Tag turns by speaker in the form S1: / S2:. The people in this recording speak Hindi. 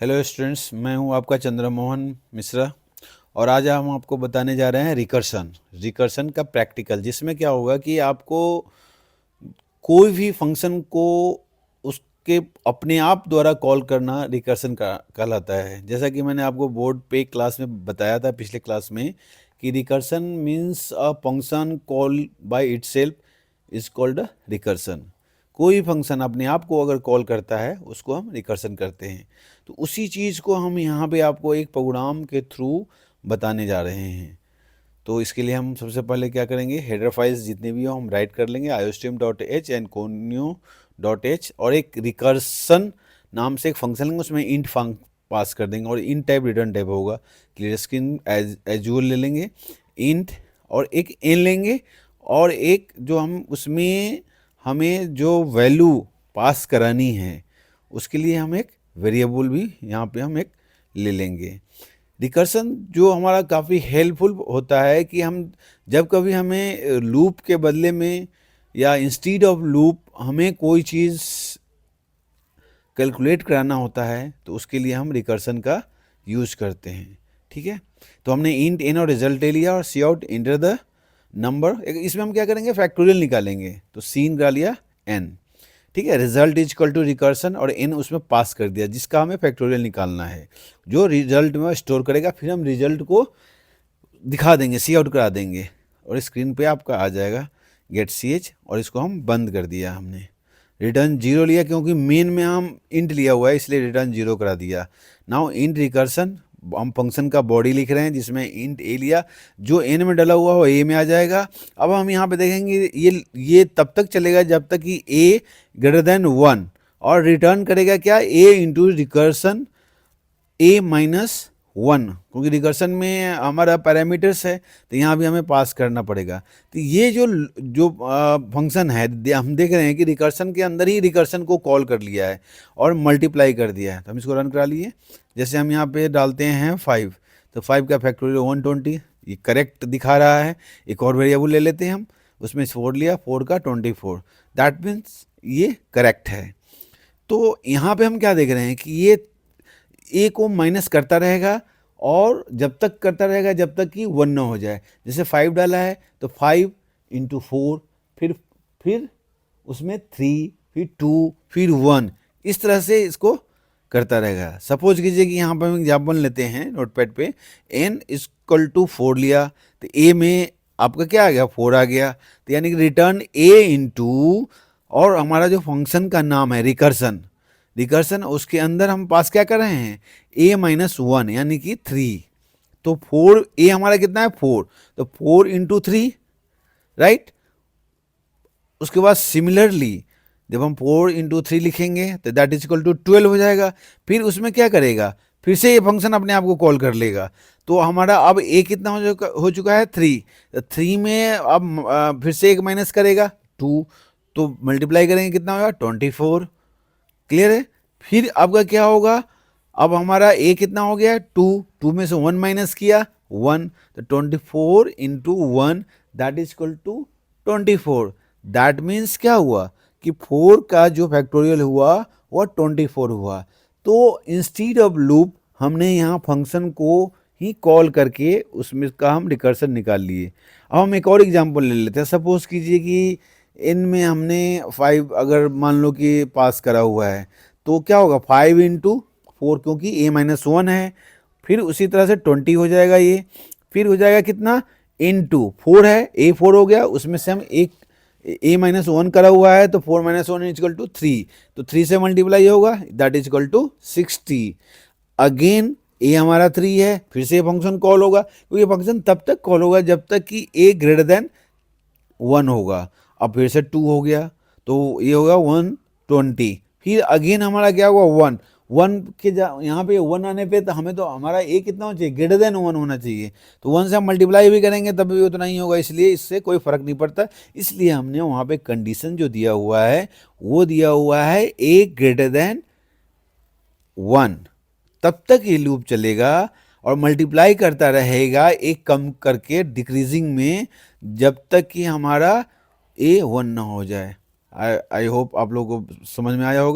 S1: हेलो स्टूडेंट्स, मैं हूं आपका चंद्रमोहन मिश्रा और आज हम आपको बताने जा रहे हैं रिकर्सन का प्रैक्टिकल, जिसमें क्या होगा कि आपको कोई भी फंक्शन को उसके अपने आप द्वारा कॉल करना रिकर्सन का कहलाता है। जैसा कि मैंने आपको बोर्ड पे क्लास में बताया था पिछले क्लास में कि recursion means a function call by itself is called a recursion. कोई फंक्शन अपने आप को अगर कॉल करता है उसको हम रिकर्सन करते हैं। तो उसी चीज़ को हम यहाँ पे आपको एक प्रोग्राम के थ्रू बताने जा रहे हैं। तो इसके लिए हम सबसे पहले क्या करेंगे, हेडर फाइल्स जितने भी हो हम राइट कर लेंगे iostream.h एंड conio.h और एक रिकर्सन नाम से एक फंक्शन लेंगे, उसमें इंट फंक पास कर देंगे और इन टाइप रिटर्न टाइप होगा। क्लियर स्क्रीन एज यूजुअल ले लेंगे, इंट और एक एन लेंगे और एक जो हम उसमें हमें जो वैल्यू पास करानी है उसके लिए हम एक वेरिएबल भी यहाँ पे हम एक ले लेंगे। रिकर्सन जो हमारा काफ़ी हेल्पफुल होता है कि हम जब कभी हमें लूप के बदले में या इंस्टीड ऑफ लूप हमें कोई चीज़ कैलकुलेट कराना होता है तो उसके लिए हम रिकर्सन का यूज़ करते हैं। ठीक है, तो हमने इंट एन और रिजल्ट ले लिया और सी आउट इंटर द नंबर। इसमें हम क्या करेंगे, फैक्टोरियल निकालेंगे। तो सी निकाल लिया एन, ठीक है, result is equal to recursion और एन उसमें पास कर दिया जिसका हमें फैक्टोरियल निकालना है, जो रिजल्ट में स्टोर करेगा। फिर हम रिजल्ट को दिखा देंगे, सी आउट करा देंगे और स्क्रीन पे आपका आ जाएगा गेट सी एच और इसको हम बंद कर दिया। हमने रिटर्न जीरो लिया क्योंकि मेन में हम इंट लिया हुआ है इसलिए रिटर्न जीरो करा दिया। नाउ इंट रिकर्सन, हम फंक्शन का बॉडी लिख रहे हैं जिसमें इंट ए लिया, जो एन में डला हुआ हो ए में आ जाएगा। अब हम यहाँ पे देखेंगे ये तब तक चलेगा जब तक कि ए ग्रेटर देन 1 और रिटर्न करेगा क्या, ए इंटू रिकर्सन ए माइनस 1, क्योंकि रिकर्सन में हमारा पैरामीटर्स है तो यहाँ भी हमें पास करना पड़ेगा। तो ये जो जो फंक्शन है हम देख रहे हैं कि रिकर्सन के अंदर ही रिकर्सन को कॉल कर लिया है और मल्टीप्लाई कर दिया है। तो हम इसको रन करा लिए। जैसे हम यहाँ पे डालते हैं 5, तो 5 का फैक्टोरियल 120, ये करेक्ट दिखा रहा है। एक और वेरिएबल ले लेते हैं हम, उसमें 4 लिया, 4 का 24, दैट मीन्स ये करेक्ट है। तो यहाँ पे हम क्या देख रहे हैं कि ये ए को माइनस करता रहेगा और जब तक करता रहेगा जब तक कि 1 ना हो जाए। जैसे 5 डाला है तो 5 इंटू 4, फिर उसमें 3, फिर 2, फिर 1, इस तरह से इसको करता रहेगा। सपोज कीजिए कि यहाँ पर हम एग्जाम्पल लेते हैं नोटपैड पे, n इक्वल टू 4 लिया तो a में आपका क्या आ गया, 4 आ गया। तो यानी कि रिटर्न a इंटू और हमारा जो फंक्शन का नाम है रिकर्सन उसके अंदर हम पास क्या कर रहे हैं, a माइनस 1 यानी कि 3। तो 4 a हमारा कितना है 4, तो 4 इंटू 3, राइट। उसके बाद सिमिलरली जब हम 4 इंटू 3 लिखेंगे तो दैट इज इक्वल टू 12 हो जाएगा। फिर उसमें क्या करेगा, फिर से ये फंक्शन अपने आप को कॉल कर लेगा। तो हमारा अब a कितना हो चुका है 3, तो 3 में अब फिर से एक माइनस करेगा 2, तो मल्टीप्लाई करेंगे कितना होगा 24। क्लियर है। फिर आपका क्या होगा, अब हमारा a कितना हो गया 2 में से 1 माइनस किया 1, तो 24 into 1 that is equal to 24। That means क्या हुआ कि 4 का जो फैक्टोरियल हुआ वह 24 हुआ। तो इंस्टीड ऑफ लूप हमने यहाँ फंक्शन को ही कॉल करके उसमें का हम रिकर्सन निकाल लिए। अब हम एक और एग्जांपल ले लेते हैं। सपोज कीजिए कि इनमें हमने 5 अगर मान लो कि पास करा हुआ है तो क्या होगा 5 इंटू 4, क्योंकि a माइनस 1 है। फिर उसी तरह से 20 हो जाएगा ये, फिर हो जाएगा कितना इंटू 4 है, a 4 हो गया, उसमें से हम एक a माइनस 1 करा हुआ है तो 4 माइनस 1 इज इक्वल टू 3, तो 3 से मल्टीप्लाई होगा that is equal to 60। Again a हमारा 3 है, फिर से फंक्शन कॉल होगा, क्योंकि ये फंक्शन तब तक कॉल होगा जब तक कि a ग्रेटर देन 1 होगा। अब फिर से 2 हो गया तो ये होगा 120। फिर अगेन हमारा क्या हुआ 1 के यहाँ पे 1 आने पे तो हमें तो हमारा a कितना होना चाहिए, ग्रेटर देन 1 होना चाहिए। तो 1 से हम मल्टीप्लाई भी करेंगे तब भी उतना ही होगा, इसलिए इससे कोई फर्क नहीं पड़ता। इसलिए हमने वहाँ पे कंडीशन जो दिया हुआ है वो दिया हुआ है a ग्रेटर देन 1, तब तक ये लूप चलेगा और मल्टीप्लाई करता रहेगा एक कम करके डिक्रीजिंग में जब तक कि हमारा a 1 ना हो जाए। आई होप आप लोगों को समझ में आया होगा।